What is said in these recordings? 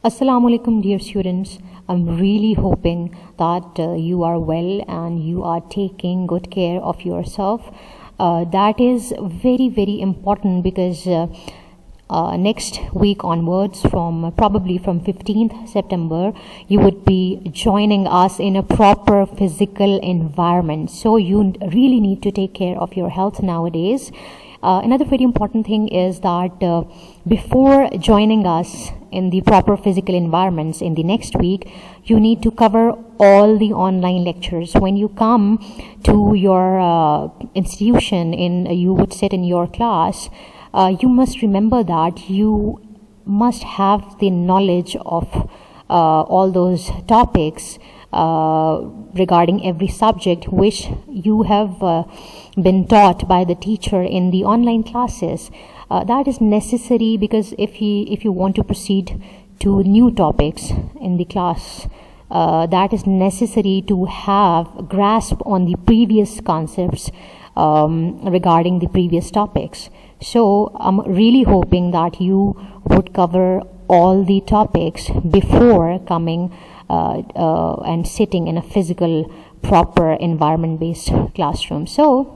Assalamu alaikum, dear students. I'm really hoping that you are well and you are taking good care of yourself. That is very, very important because next week onwards, probably from 15th September, you would be joining us in a proper physical environment. So you really need to take care of your health nowadays. Another very important thing is that before joining us in the proper physical environments in the next week, you need to cover all the online lectures. When you come to your institution, you would sit in your class, you must remember that you must have the knowledge of all those topics regarding every subject which you have been taught by the teacher in the online classes. That is necessary because if you want to proceed to new topics in the class, that is necessary to have grasp on the previous concepts regarding the previous topics. So I'm really hoping that you would cover all the topics before coming and sitting in a physical, proper environment-based classroom. So,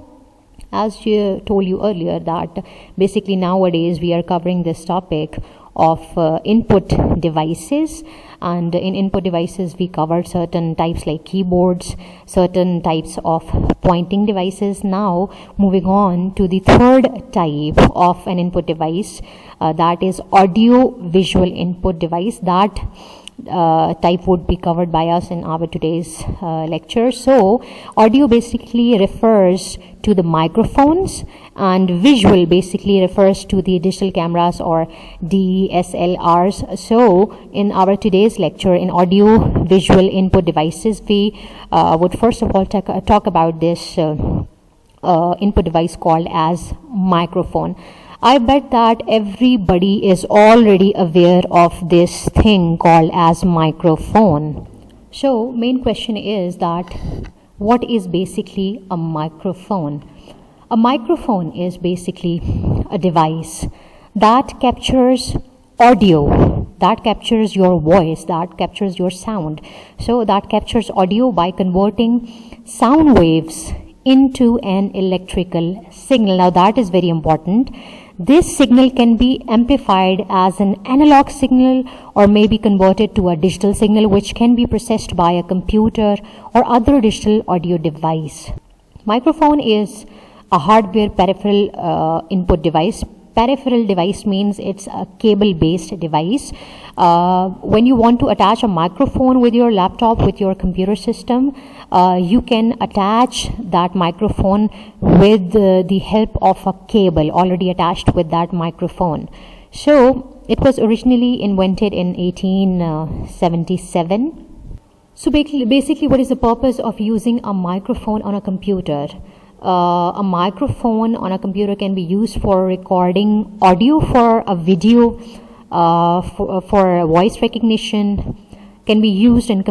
as I told you earlier, that basically nowadays we are covering this topic of input devices, and in input devices we covered certain types like keyboards, certain types of pointing devices. Now moving on to the third type of an input device, that is audio visual input device. That type would be covered by us in our today's lecture. So audio basically refers to the microphones, and visual basically refers to the digital cameras or DSLRs. So in our today's lecture in audio visual input devices, we would first of all talk about this input device called as microphone. I bet that everybody is already aware of this thing called as microphone. So main question is that what is basically a microphone? A microphone is basically a device that captures audio, that captures your voice, that captures your sound. So that captures audio by converting sound waves into an electrical signal. Now that is very important. This signal can be amplified as an analog signal or may be converted to a digital signal, which can be processed by a computer or other digital audio device. Microphone is a hardware peripheral input device. Peripheral device means it's a cable-based device. When you want to attach a microphone with your laptop, with your computer system, you can attach that microphone with the help of a cable already attached with that microphone. So it was originally invented in 1877. So basically what is the purpose of using a microphone on a computer? A microphone on a computer can be used for recording audio, for a video, for voice recognition, can be used in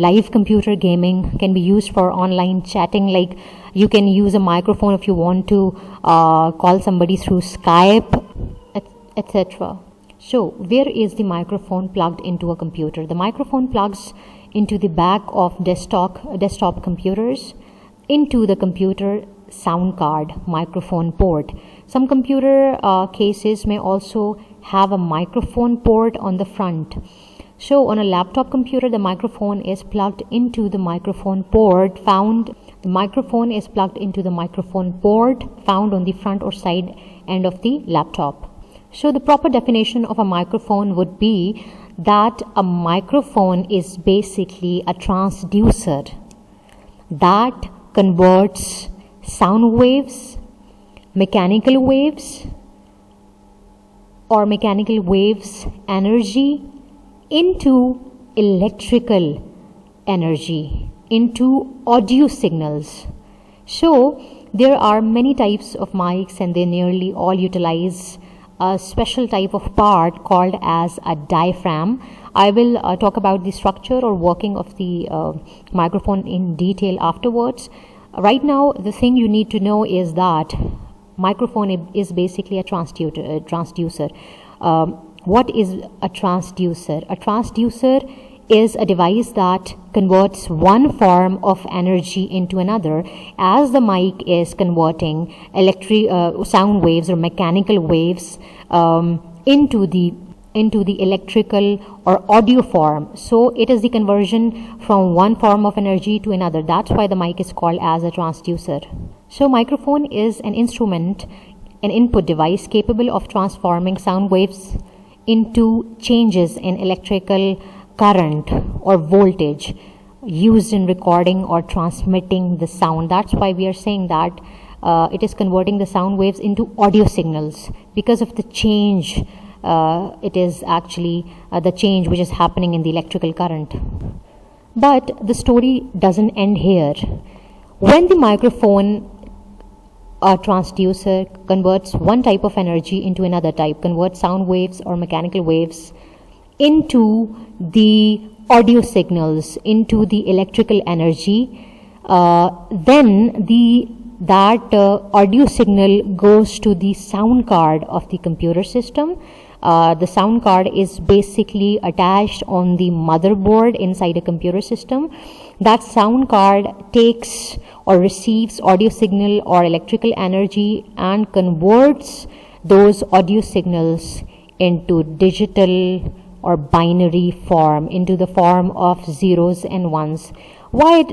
live computer gaming, can be used for online chatting, like you can use a microphone if you want to call somebody through Skype, etc. So where is the microphone plugged into a computer? The microphone plugs into the back of desktop computers, into the computer sound card microphone port. Some computer cases may also have a microphone port on the front. So on a laptop computer, the microphone is plugged into the microphone port found. The microphone is plugged into the microphone port found on the front or side end of the laptop. So the proper definition of a microphone would be that a microphone is basically a transducer that converts sound waves, mechanical waves energy into electrical energy, into audio signals. So there are many types of mics and they nearly all utilize a special type of part called as a diaphragm. I will talk about the structure or working of the microphone in detail afterwards. Right now, the thing you need to know is that microphone is basically a transducer. what is a transducer? A transducer is a device that converts one form of energy into another, as the mic is converting sound waves or mechanical waves into the electrical or audio form. So it is the conversion from one form of energy to another. That's why the mic is called as a transducer. So microphone is an instrument, an input device capable of transforming sound waves into changes in electrical current or voltage used in recording or transmitting the sound. That's why we are saying that it is converting the sound waves into audio signals, because of the change. It is actually the change which is happening in the electrical current. But the story doesn't end here. When the microphone transducer converts one type of energy into another type, converts sound waves or mechanical waves into the audio signals, into the electrical energy, then that audio signal goes to the sound card of the computer system. The sound card is basically attached on the motherboard inside a computer system. That sound card takes or receives audio signal or electrical energy and converts those audio signals into digital or binary form, into the form of zeros and ones. Why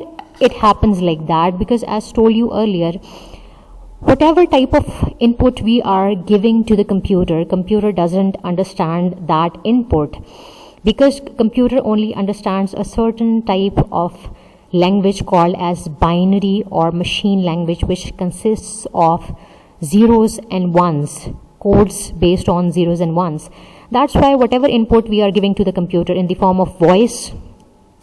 it happens like that? Because as told you earlier, whatever type of input we are giving to the computer doesn't understand that input, because computer only understands a certain type of language called as binary or machine language, which consists of zeros and ones, codes based on zeros and ones. That's why whatever input we are giving to the computer in the form of voice,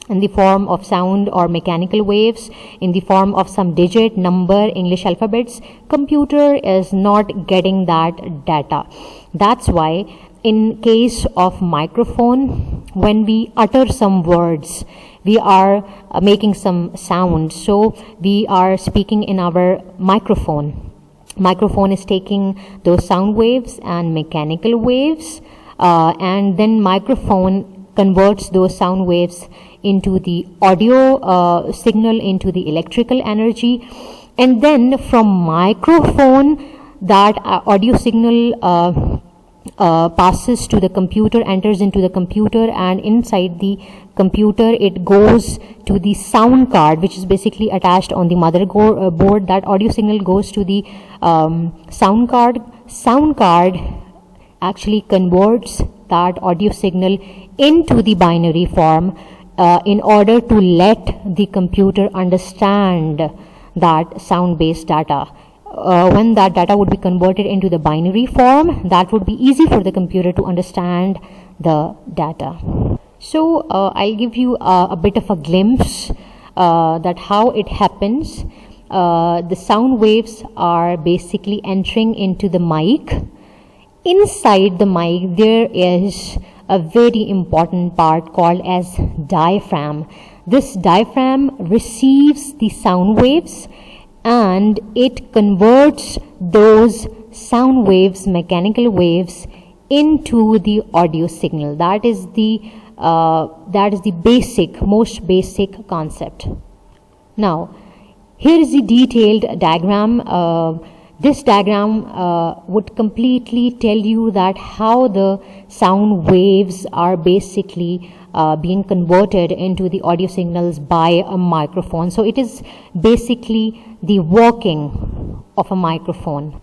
in the form of sound or mechanical waves, in the form of some digit, number, English alphabets, computer is not getting that data. That's why in case of microphone, when we utter some words, we are making some sound. So we are speaking in our microphone. Microphone is taking those sound waves and mechanical waves, and then microphone converts those sound waves into the audio signal, into the electrical energy, and then from microphone that audio signal passes to the computer, enters into the computer, and inside the computer it goes to the sound card, which is basically attached on the motherboard. That audio signal goes to the sound card. Sound card actually converts that audio signal into the binary form in order to let the computer understand that sound-based data. When that data would be converted into the binary form, that would be easy for the computer to understand the data. So I'll give you a bit of a glimpse that how it happens. The sound waves are basically entering into the mic. Inside the mic there is a very important part called as diaphragm. This diaphragm receives the sound waves and it converts those sound waves, mechanical waves, into the audio signal. That is the most basic concept. Now, here is the detailed diagram. This diagram would completely tell you that how the sound waves are basically being converted into the audio signals by a microphone. So it is basically the working of a microphone.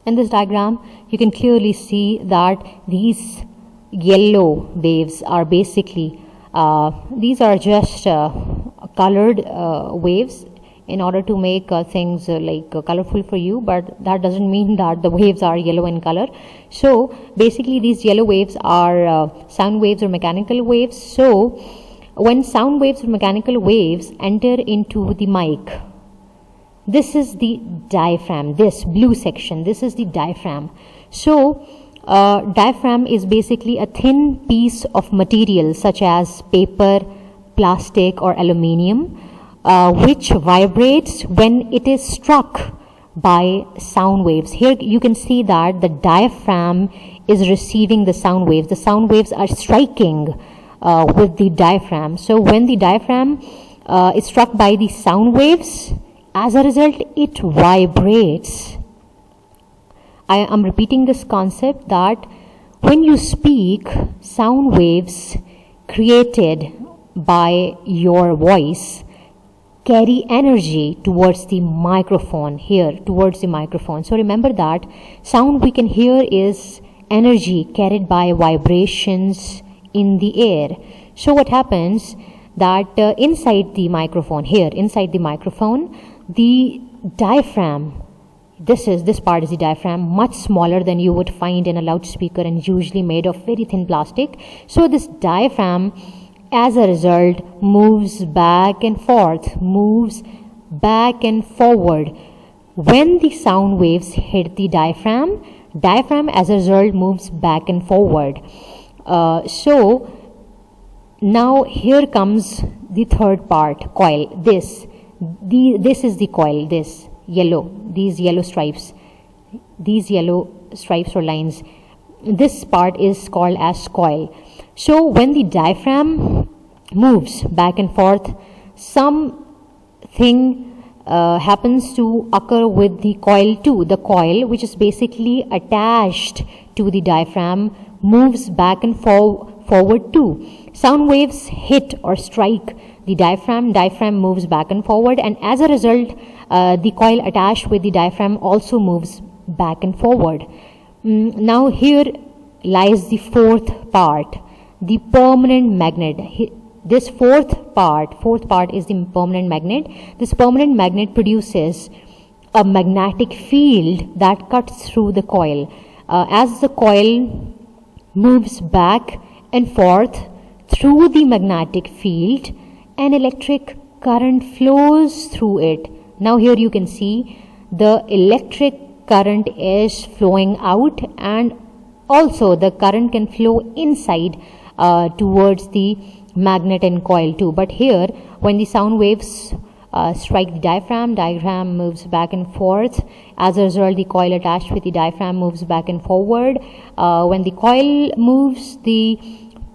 In this diagram, you can clearly see that these yellow waves are basically, these are just colored waves in order to make things colorful for you, but that doesn't mean that the waves are yellow in color. So basically these yellow waves are sound waves or mechanical waves. So when sound waves or mechanical waves enter into the mic, this is the diaphragm, this blue section, this is the diaphragm. So diaphragm is basically a thin piece of material such as paper, plastic or aluminium, which vibrates when it is struck by sound waves. Here you can see that the diaphragm is receiving the sound waves. The sound waves are striking with the diaphragm. So when the diaphragm is struck by the sound waves, as a result, it vibrates. I am repeating this concept that when you speak, sound waves created by your voice carry energy towards the microphone, here towards the microphone. So remember that sound we can hear is energy carried by vibrations in the air. So what happens that inside the microphone, here inside the microphone, the diaphragm, this part is the diaphragm, much smaller than you would find in a loudspeaker and usually made of very thin plastic. So this diaphragm, as a result, moves back and forth, moves back and forward. When the sound waves hit the diaphragm as a result moves back and forward. So now here comes the third part, coil. This is the coil, these yellow stripes or lines. This part is called as coil. So when the diaphragm moves back and forth, something happens to occur with the coil too. The coil, which is basically attached to the diaphragm, moves back and forward too. Sound waves hit or strike the diaphragm moves back and forward, and as a result, the coil attached with the diaphragm also moves back and forward. Now here lies the fourth part, the permanent magnet. This fourth part is the permanent magnet. This permanent magnet produces a magnetic field that cuts through the coil. As the coil moves back and forth through the magnetic field, an electric current flows through it. Now here you can see the electric current is flowing out, and also the current can flow inside towards the magnet and coil too. But here, when the sound waves strike the diaphragm moves back and forth. As a result, the coil attached with the diaphragm moves back and forward. When the coil moves, the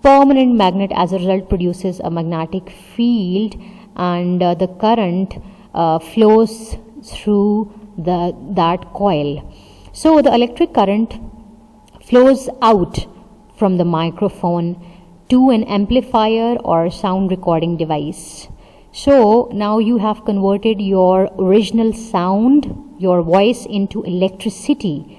permanent magnet as a result produces a magnetic field, and the current flows through that coil. So the electric current flows out from the microphone to an amplifier or sound recording device. So now you have converted your original sound, your voice, into electricity.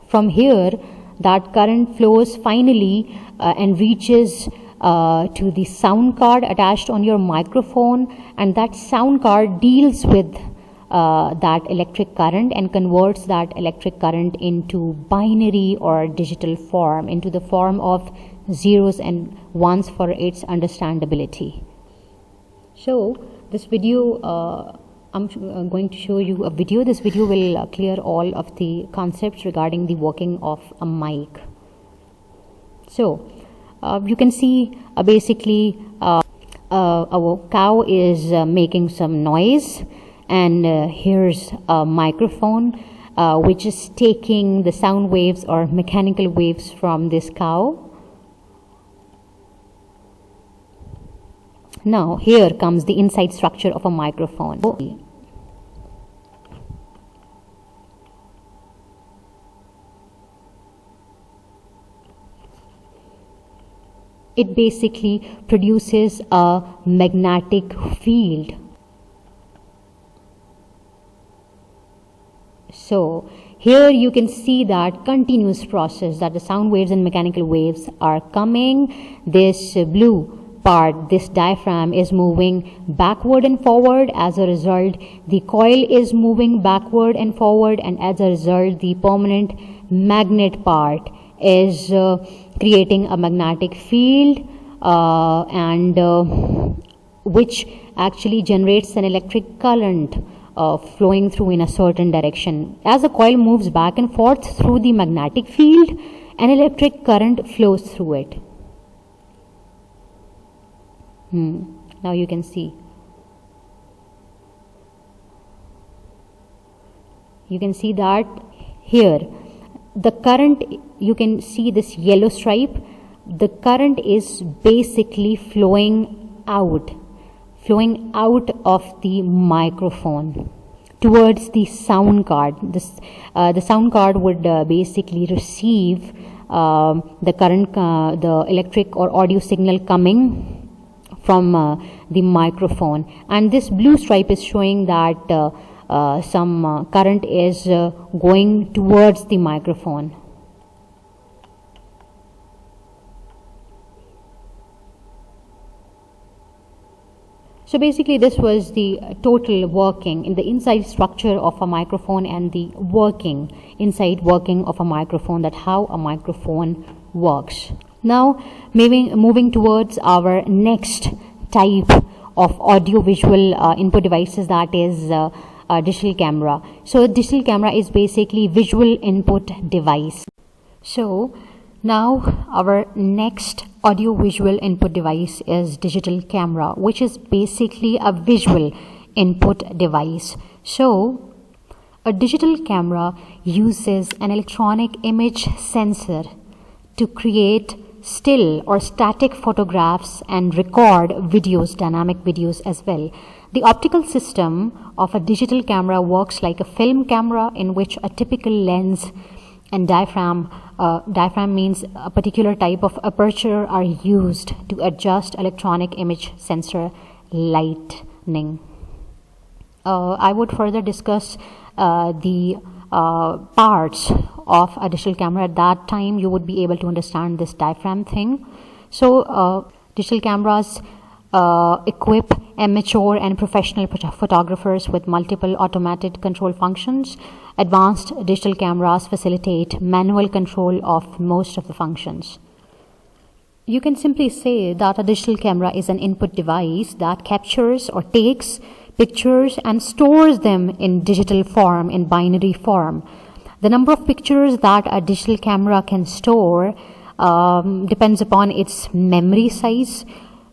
From here, that current flows finally and reaches to the sound card attached on your microphone, and that sound card deals with that electric current and converts that electric current into binary or digital form, into the form of zeros and ones for its understandability. So this video, I'm going to show you a video. This video will clear all of the concepts regarding the working of a mic. So you can see basically a cow is making some noise, and here's a microphone which is taking the sound waves or mechanical waves from this cow. Now here comes the inside structure of a microphone. It basically produces a magnetic field. So here you can see that continuous process, that the sound waves and mechanical waves are coming. This blue part, this diaphragm, is moving backward and forward. As a result, the coil is moving backward and forward, and as a result, the permanent magnet part is creating a magnetic field which actually generates an electric current flowing through in a certain direction. As the coil moves back and forth through the magnetic field, an electric current flows through it. Now you can see. You can see that here the current, you can see this yellow stripe, the current is basically flowing out of the microphone towards the sound card. The sound card would basically receive the current, the electric or audio signal coming from the microphone, and this blue stripe is showing that some current is going towards the microphone. So basically this was the total working in the inside structure of a microphone and the inside working of a microphone, that how a microphone works. Now moving towards our next type of audio-visual input devices, that is a digital camera. So a digital camera is basically visual input device. So now our next audio-visual input device is digital camera, which is basically a visual input device. So a digital camera uses an electronic image sensor to create still or static photographs and record videos, dynamic videos as well. The optical system of a digital camera works like a film camera, in which a typical lens and diaphragm means a particular type of aperture, are used to adjust electronic image sensor lighting. I would further discuss the parts of a digital camera. At that time you would be able to understand this diaphragm thing. So digital cameras equip amateur and professional photographers with multiple automated control functions. Advanced digital cameras facilitate manual control of most of the functions. You can simply say that a digital camera is an input device that captures or takes pictures and stores them in digital form, in binary form. The number of pictures that a digital camera can store depends upon its memory size.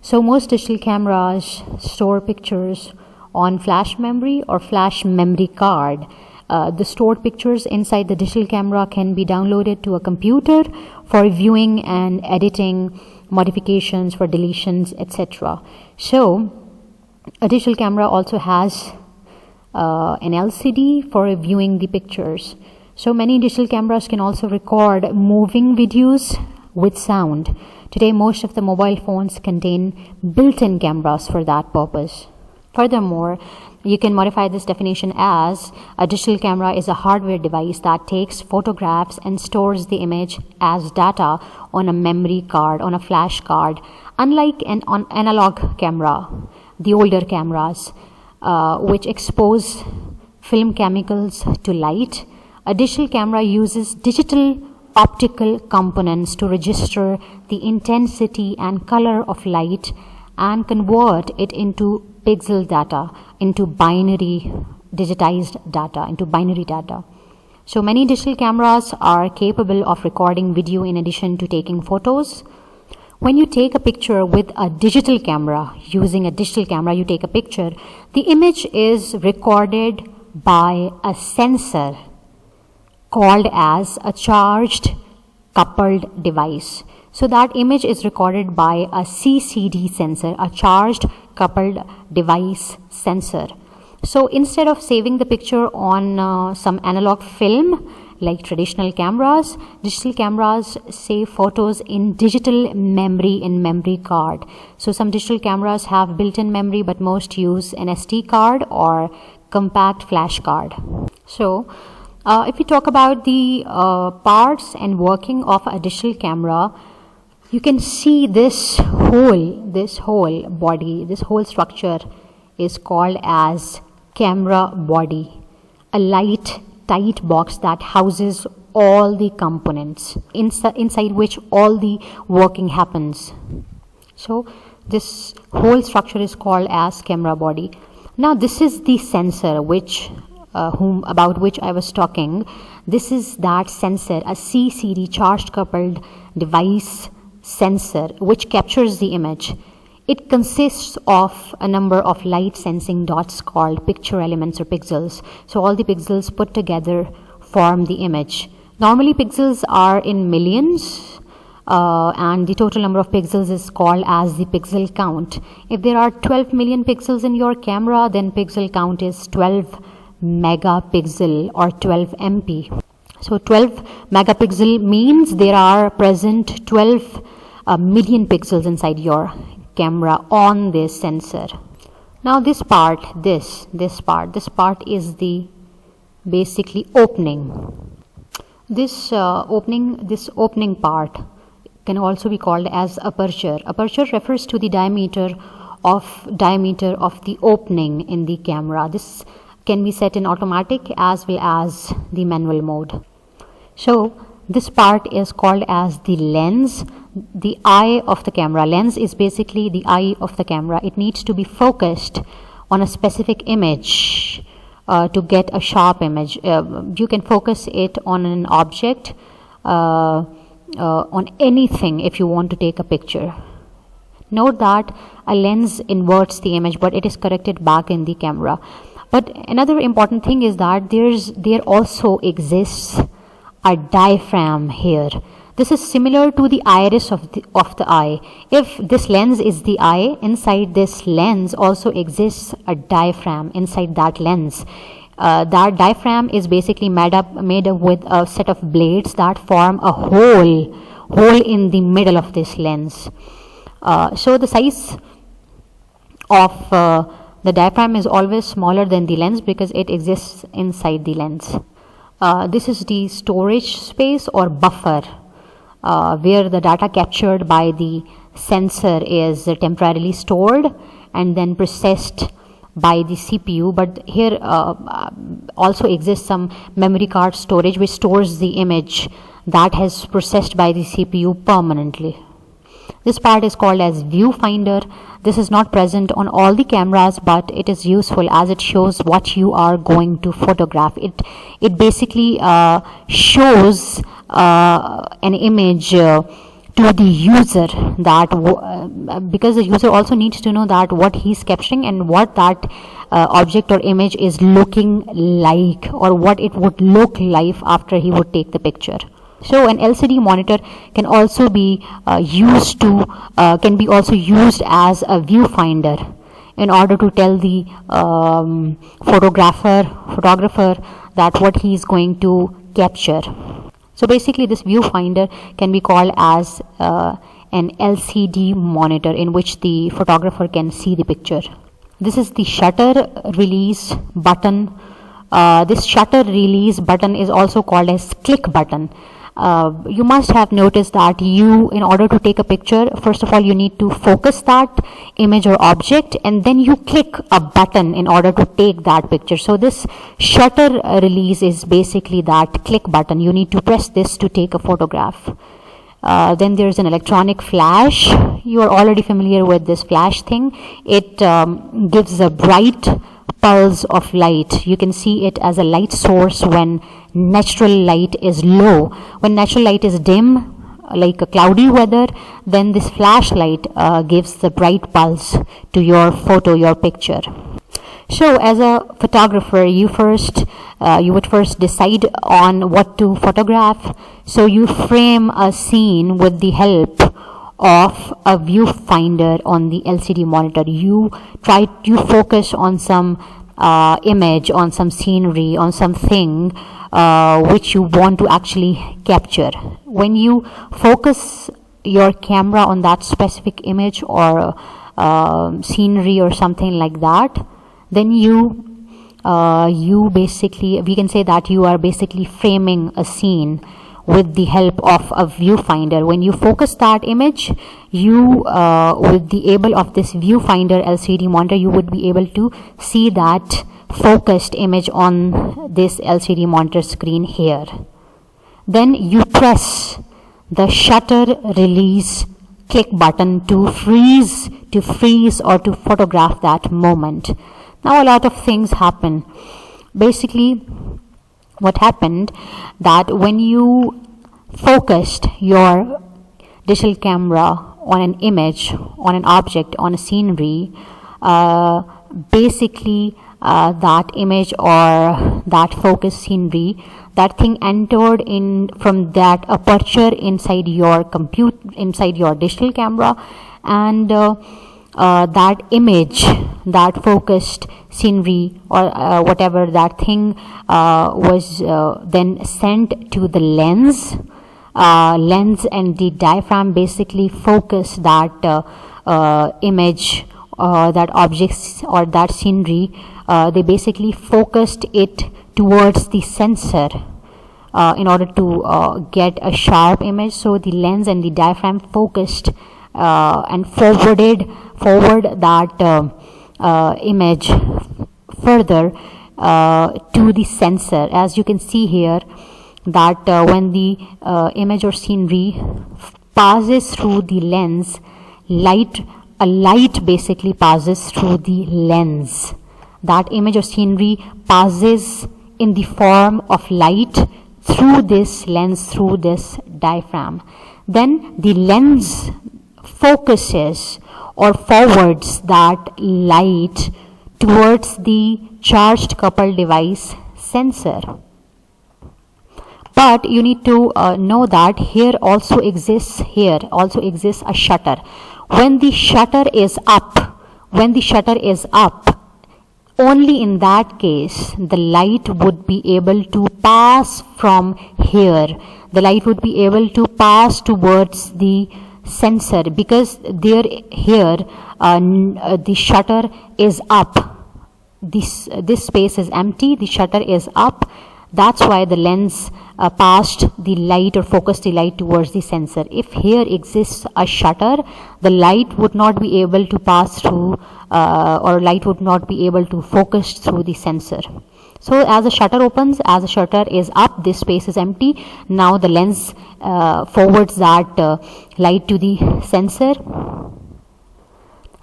So most digital cameras store pictures on flash memory or flash memory card. The stored pictures inside the digital camera can be downloaded to a computer for viewing and editing, modifications for deletions, etc. So a digital camera also has an LCD for viewing the pictures. So many digital cameras can also record moving videos with sound. Today most of the mobile phones contain built-in cameras for that purpose. Furthermore, you can modify this definition as a digital camera is a hardware device that takes photographs and stores the image as data on a memory card, on a flash card. Unlike an analog camera, the older cameras, which expose film chemicals to light, a digital camera uses digital optical components to register the intensity and color of light and convert it into pixel data, into binary digitized data, into binary data. So many digital cameras are capable of recording video in addition to taking photos. When you take a picture with a digital camera, using a digital camera, you take a picture, the image is recorded by a sensor called as a charged coupled device. So that image is recorded by a CCD sensor, a charged coupled device sensor. So instead of saving the picture on some analog film like traditional cameras, digital cameras save photos in digital memory, in memory card. So some digital cameras have built-in memory, but most use an SD card or compact flash card. So if we talk about the parts and working of a digital camera, you can see this whole body, this whole structure is called as camera body, a light, tight box that houses all the components inside which all the working happens. So this whole structure is called as camera body. Now this is the sensor about which I was talking. This is that sensor, a CCD, charged coupled device sensor, which captures the image. It consists of a number of light sensing dots called picture elements or pixels. So all the pixels put together form the image. Normally pixels are in millions, and the total number of pixels is called as the pixel count. If there are 12 million pixels in your camera, then pixel count is 12 megapixel or 12 MP. So 12 megapixel means there are present 12 million pixels inside your camera on this sensor. Now this part is the basically opening. This opening part can also be called as aperture. Aperture refers to the diameter of the opening in the camera. This can be set in automatic as well as the manual mode. So this part is called as the lens, the eye of the camera. Lens is basically the eye of the camera. It needs to be focused on a specific image to get a sharp image. You can focus it on an object, on anything if you want to take a picture. Note that a lens inverts the image, but it is corrected back in the camera. But another important thing is that there also exists a diaphragm here. This is similar to the iris of the eye. If this lens is the eye, inside this lens also exists a diaphragm inside that lens. That diaphragm is basically made up with a set of blades that form a hole in the middle of this lens. So the size of the diaphragm is always smaller than the lens because it exists inside the lens. This is the storage space or buffer, where the data captured by the sensor is temporarily stored and then processed by the CPU. But here also exists some memory card storage which stores the image that has processed by the CPU permanently. This part is called as viewfinder. This is not present on all the cameras, but it is useful as it shows what you are going to photograph. It basically shows an image to the user, that because the user also needs to know that what he's capturing and what that object or image is looking like, or what it would look like after he would take the picture. So an LCD monitor can also be used as a viewfinder in order to tell the photographer that what he is going to capture. So basically this viewfinder can be called as an LCD monitor in which the photographer can see the picture. This is the shutter release button. This shutter release button is also called as click button. You must have noticed that in order to take a picture, first of all you need to focus that image or object, and then you click a button in order to take that picture. So this shutter release is basically that click button. You need to press this to take a photograph. Then there's an electronic flash. You are already familiar with this flash thing. It gives a bright pulse of light. You can see it as a light source when natural light is low. When natural light is dim, like a cloudy weather, then this flashlight gives the bright pulse to your photo, your picture. So as a photographer, you would first decide on what to photograph. So you frame a scene with the help of a viewfinder on the LCD monitor. You focus on some image, on some scenery, on something which you want to actually capture. When you focus your camera on that specific image or scenery or something like that, then we can say that you are basically framing a scene with the help of a viewfinder. When you focus that image, with the aid of this viewfinder LCD monitor, you would be able to see that focused image on this LCD monitor screen here. Then you press the shutter release click button to freeze or to photograph that moment. Now a lot of things happen. Basically, what happened that when you focused your digital camera on an image, on an object, on a scenery, basically that image or that focus scenery, that thing entered in from that aperture inside your inside your digital camera, and that image, that focused scenery or whatever that thing was then sent to the lens. Lens and the diaphragm basically focus that image, that objects or that scenery. They basically focused it towards the sensor in order to get a sharp image. So the lens and the diaphragm focused and forward that image further to the sensor. As you can see here, that when the image or scenery passes through the lens, a light basically passes through the lens. That image or scenery passes in the form of light through this lens, through this diaphragm. Then the lens focuses or forwards that light towards the charged coupled device sensor. But you need to know that here also exists a shutter. When the shutter is up, only in that case the light would be able to pass from here. The light would be able to pass towards the sensor, because here the shutter is up. This space is empty, the shutter is up. That's why the lens passed the light or focused the light towards the sensor. If here exists a shutter, the light would not be able to pass through or light would not be able to focus through the sensor. So as the shutter opens, as the shutter is up, this space is empty. Now the lens forwards that light to the sensor.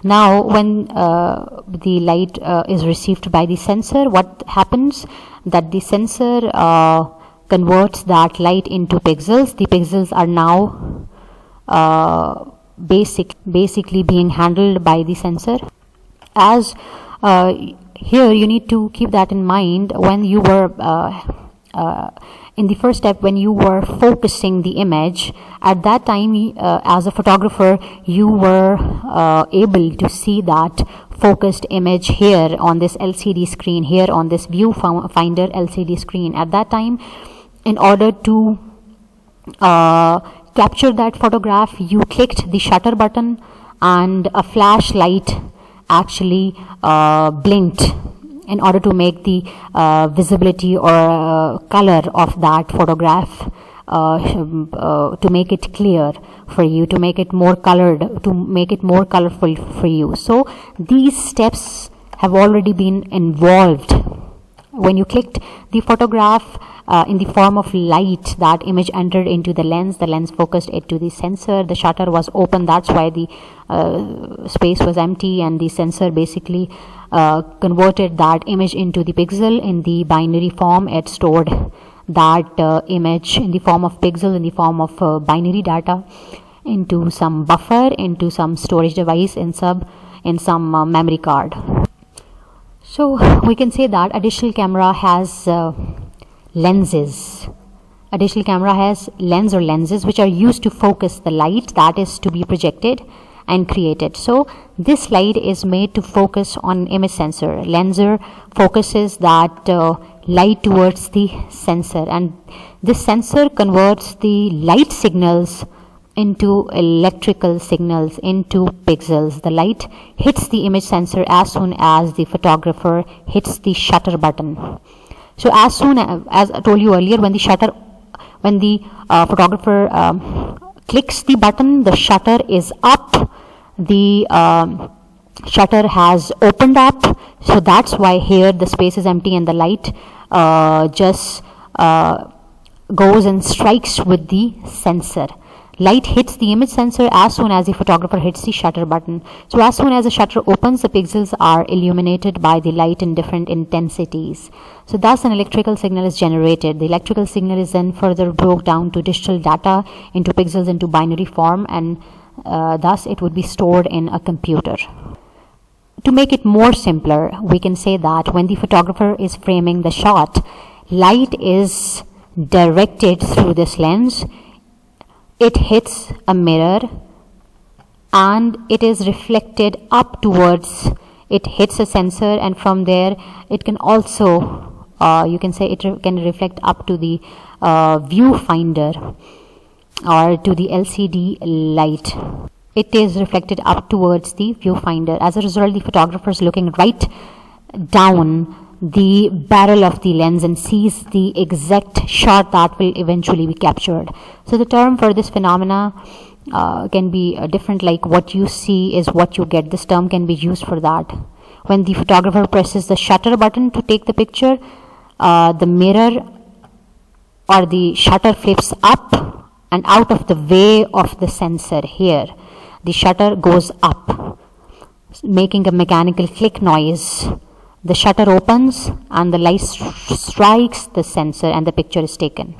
Now when the light is received by the sensor, what happens? That the sensor converts that light into pixels. The pixels are now basically being handled by the sensor. As here you need to keep that in mind when you were in the first step, when you were focusing the image. At that time, as a photographer, you were able to see that focused image here on this LCD screen, here on this viewfinder LCD screen. At that time, in order to capture that photograph, you clicked the shutter button and a flashlight actually blinked in order to make the visibility or color of that photograph, to make it clear for you, to make it more colored, to make it more colorful for you. So these steps have already been involved. When you clicked the photograph in the form of light, that image entered into the lens focused it to the sensor, the shutter was open, that's why the space was empty, and the sensor basically converted that image into the pixel in the binary form. It stored that image in the form of pixel, in the form of binary data, into some buffer, into some storage device, in some memory card. So we can say that a digital camera has lenses. A digital camera has lens or lenses which are used to focus the light that is to be projected and created. So this light is made to focus on image sensor. Lenser focuses that light towards the sensor, and this sensor converts the light signals into electrical signals, into pixels. The light hits the image sensor as soon as the photographer hits the shutter button. So as soon as I told you earlier, when the photographer clicks the button, the shutter is up, the shutter has opened up. So that's why here the space is empty and the light just goes and strikes with the sensor. Light hits the image sensor as soon as the photographer hits the shutter button. So as soon as the shutter opens, the pixels are illuminated by the light in different intensities. So thus an electrical signal is generated. The electrical signal is then further broke down to digital data, into pixels, into binary form, and thus it would be stored in a computer. To make it more simpler, we can say that when the photographer is framing the shot, light is directed through this lens, it hits a mirror, and it is reflected up towards, it hits a sensor, and from there it can also, you can say it can reflect up to the viewfinder or to the LCD light. It is reflected up towards the viewfinder. As a result, the photographer is looking right down the barrel of the lens and sees the exact shot that will eventually be captured. So the term for this phenomena can be different, like what you see is what you get. This term can be used for that. When the photographer presses the shutter button to take the picture, the mirror or the shutter flips up and out of the way of the sensor here. The shutter goes up, making a mechanical click noise. The shutter opens and the light strikes the sensor and the picture is taken.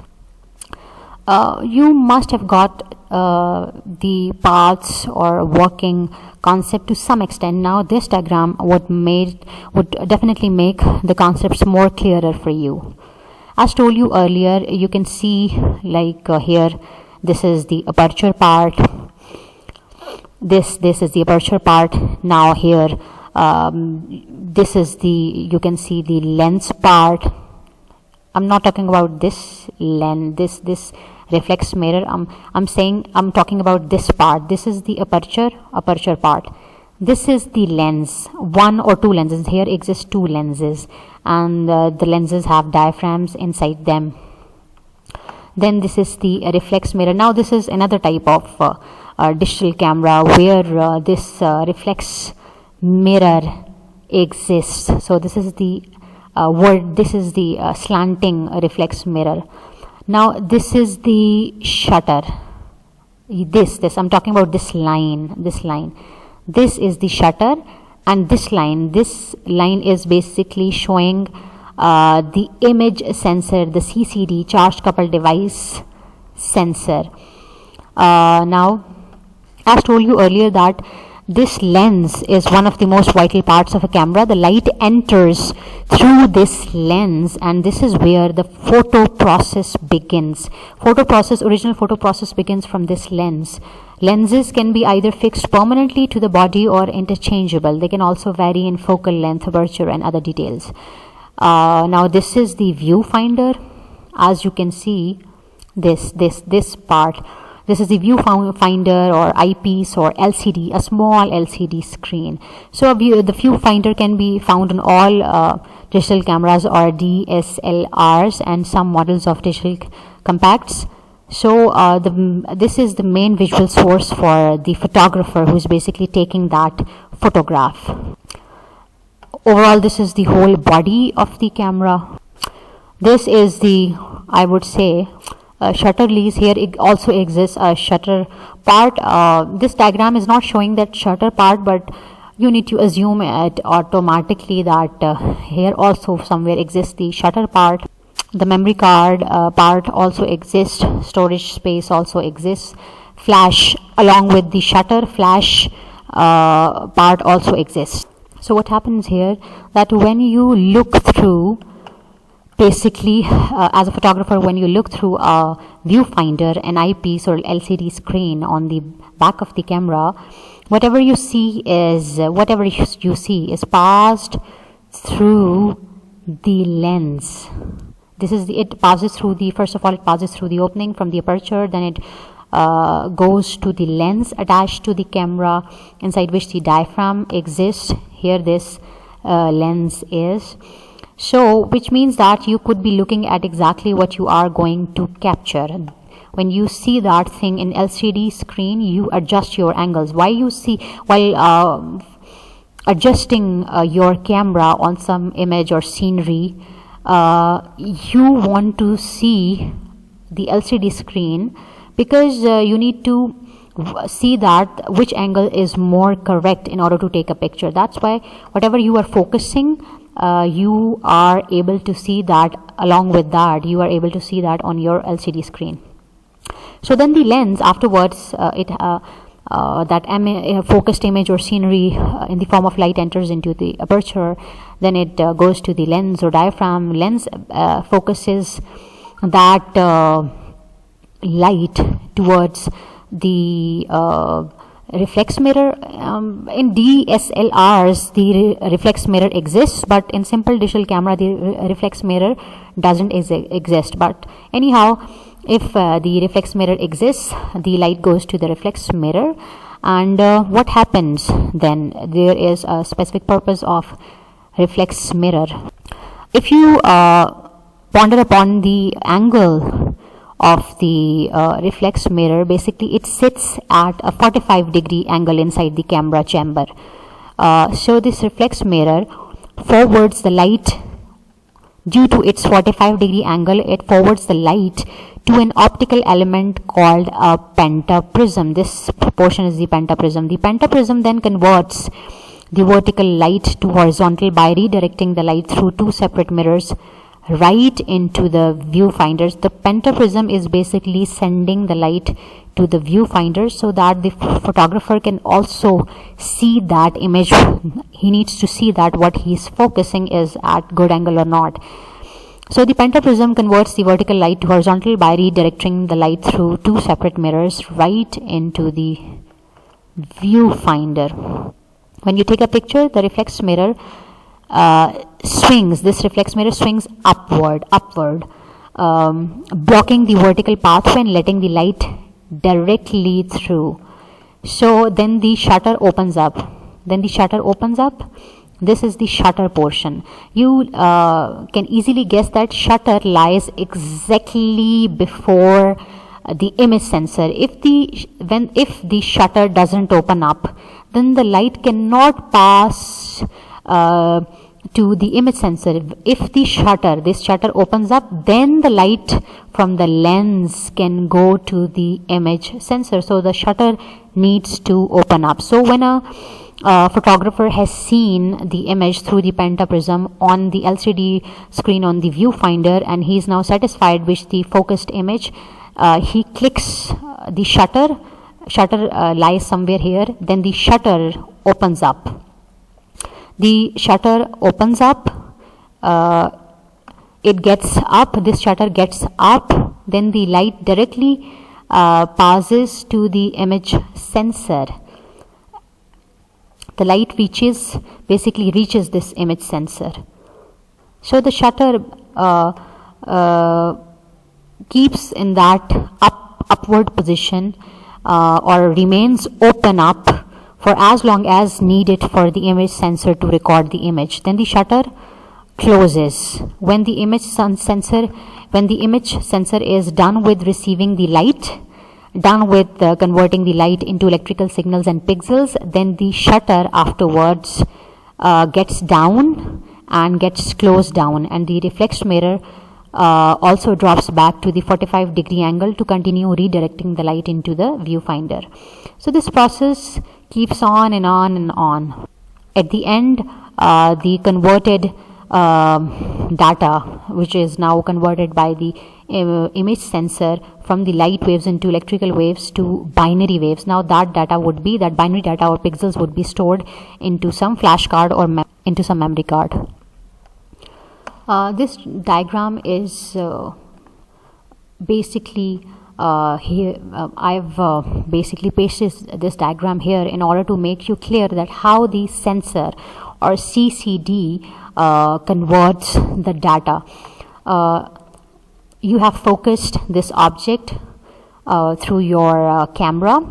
You must have got the paths or working concept to some extent. Now this diagram would definitely make the concepts more clearer for you. As told you earlier, you can see like here, this is the aperture part. This is the aperture part. Now here, this is the, you can see the lens part. I'm not talking about this lens, this reflex mirror. I'm talking about this part. This is the aperture part. This is the lens, one or two lenses. Here exist two lenses, and the lenses have diaphragms inside them. Then this is the reflex mirror. Now this is another type of digital camera where this reflex mirror exists. So this is the this is the slanting reflex mirror. Now this is the shutter. This I'm talking about this line. This is the shutter, and this line is basically showing the image sensor, the CCD, charge coupled device sensor. Now, as told you earlier that this lens is one of the most vital parts of a camera. The light enters through this lens, and this is where the photo process begins. Original photo process begins from this lens. Lenses can be either fixed permanently to the body or interchangeable. They can also vary in focal length, aperture, and other details. Now this is the viewfinder. As you can see, this part. This is the viewfinder or eyepiece or LCD, a small LCD screen. So the viewfinder can be found on all digital cameras or DSLRs and some models of digital compacts. So this is the main visual source for the photographer who is basically taking that photograph. Overall, this is the whole body of the camera. This is the, I would say, shutter leads. Here it also exists a shutter part. This diagram is not showing that shutter part, but you need to assume it automatically that here also somewhere exists the shutter part. The memory card part also exists. Storage space also exists. Flash along with the shutter flash part also exists. So what happens here, that when you look through, basically as a photographer, when you look through a viewfinder, an eyepiece or LCD screen on the back of the camera, whatever you see is passed through the lens. It passes through the, first of all, it passes through the opening from the aperture, then it goes to the lens attached to the camera, inside which the diaphragm exists. Here this lens is. So which means that you could be looking at exactly what you are going to capture. When you see that thing in LCD screen, you adjust your angles. While adjusting your camera on some image or scenery, you want to see the LCD screen, because you need to see that which angle is more correct in order to take a picture. That's why whatever you are focusing, you are able to see that. Along with that, you are able to see that on your LCD screen. So then the lens afterwards, focused image or scenery in the form of light enters into the aperture, then it goes to the lens or diaphragm. Lens focuses that light towards the reflex mirror. In DSLRs, the reflex mirror exists, but in simple digital camera, the reflex mirror doesn't exist. But anyhow, if the reflex mirror exists, the light goes to the reflex mirror. And what happens then? There is a specific purpose of reflex mirror. If you ponder upon the angle of the reflex mirror, basically it sits at a 45-degree angle inside the camera chamber. So this reflex mirror forwards the light. Due to its 45-degree angle, it forwards the light to an optical element called a pentaprism. This portion is the pentaprism. The pentaprism then converts the vertical light to horizontal by redirecting the light through two separate mirrors right into the viewfinders. The pentaprism is basically sending the light to the viewfinder so that the photographer can also see that image. He needs to see that what he's focusing is at good angle or not. So the pentaprism converts the vertical light to horizontal by redirecting the light through two separate mirrors right into the viewfinder. When you take a picture, the reflex mirror swings. This reflex mirror swings upward, blocking the vertical pathway and letting the light directly through. So then the shutter opens up. This is the shutter portion. You can easily guess that shutter lies exactly before the image sensor. If the shutter doesn't open up, then the light cannot pass to the image sensor. If this shutter opens up, then the light from the lens can go to the image sensor. So the shutter needs to open up. So when a photographer has seen the image through the pentaprism on the LCD screen on the viewfinder, and he is now satisfied with the focused image, he clicks the shutter. Lies somewhere here. Then the shutter opens up. This shutter gets up, then the light directly passes to the image sensor. The light reaches this image sensor. So the shutter keeps in that upward position or remains open up for as long as needed for the image sensor to record the image. Then the shutter closes. When the image sensor is done with receiving the light, done with converting the light into electrical signals and pixels, then the shutter afterwards gets down and gets closed down, and the reflex mirror also drops back to the 45-degree angle to continue redirecting the light into the viewfinder. So this process keeps on and on and on. At the end, the converted data, which is now converted by the image sensor from the light waves into electrical waves to binary waves. Now that binary data or pixels would be stored into some flash card or into some memory card. This diagram is basically here. I've basically pasted this diagram here in order to make you clear that how the sensor or CCD converts the data. You have focused this object through your camera.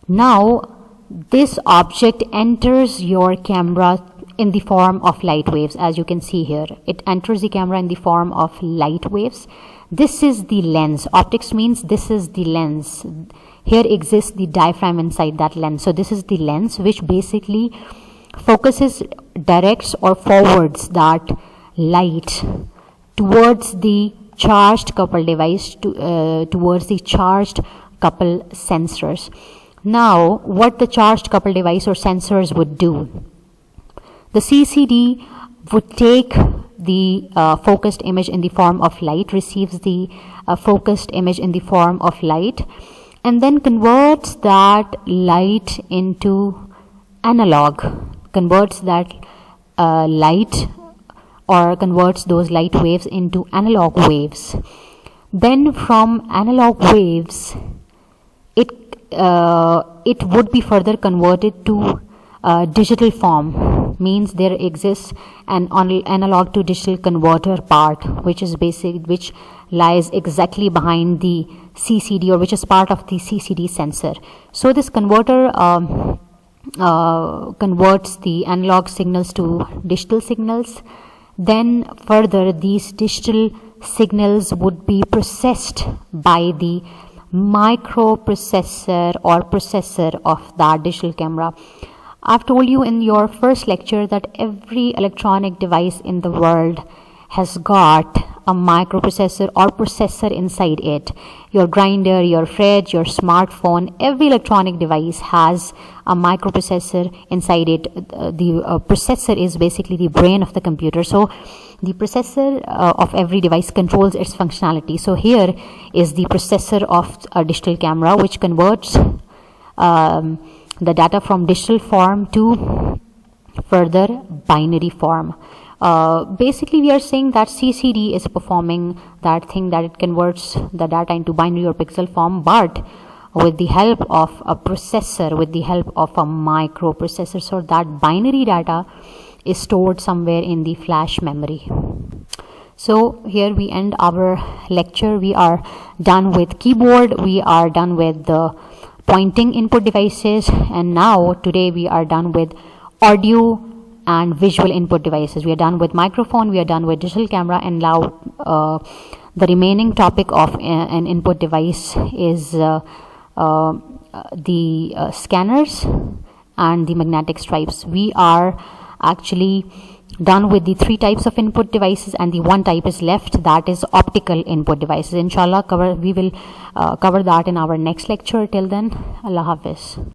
Now this object enters your camera in the form of light waves. As you can see here, it enters the camera in the form of light waves. This is the lens. Optics means this is the lens. Here exists the diaphragm inside that lens. So this is the lens, which basically focuses, directs or forwards that light towards the charged couple device, towards the charged couple sensors. Now what the charged couple device or sensors would do, the CCD would take the focused image in the form of light, receives the focused image in the form of light, and then converts that light into analog, converts that light, or converts those light waves into analog waves. Then from analog waves, it would be further converted to digital form. Means there exists an analog to digital converter part, which lies exactly behind the CCD, or which is part of the CCD sensor. So this converter converts the analog signals to digital signals. Then further, these digital signals would be processed by the microprocessor or processor of that digital camera. I've told you in your first lecture that every electronic device in the world has got a microprocessor or processor inside it. Your grinder, your fridge, your smartphone, every electronic device has a microprocessor inside it. The processor is basically the brain of the computer. So the processor of every device controls its functionality. So here is the processor of a digital camera, which converts the data from digital form to further binary form. Basically we are saying that CCD is performing that thing, that it converts the data into binary or pixel form, but with the help of a processor, with the help of a microprocessor. So that binary data is stored somewhere in the flash memory. So here we end our lecture. We are done with keyboard, we are done with the pointing input devices, and now today we are done with audio and visual input devices. We are done with microphone, we are done with digital camera, and now the remaining topic of an input device is the scanners and the magnetic stripes. We are actually done with the 3 types of input devices, and the 1 type is left, that is optical input devices. Inshallah we will cover that in our next lecture. Till then, Allah Hafiz.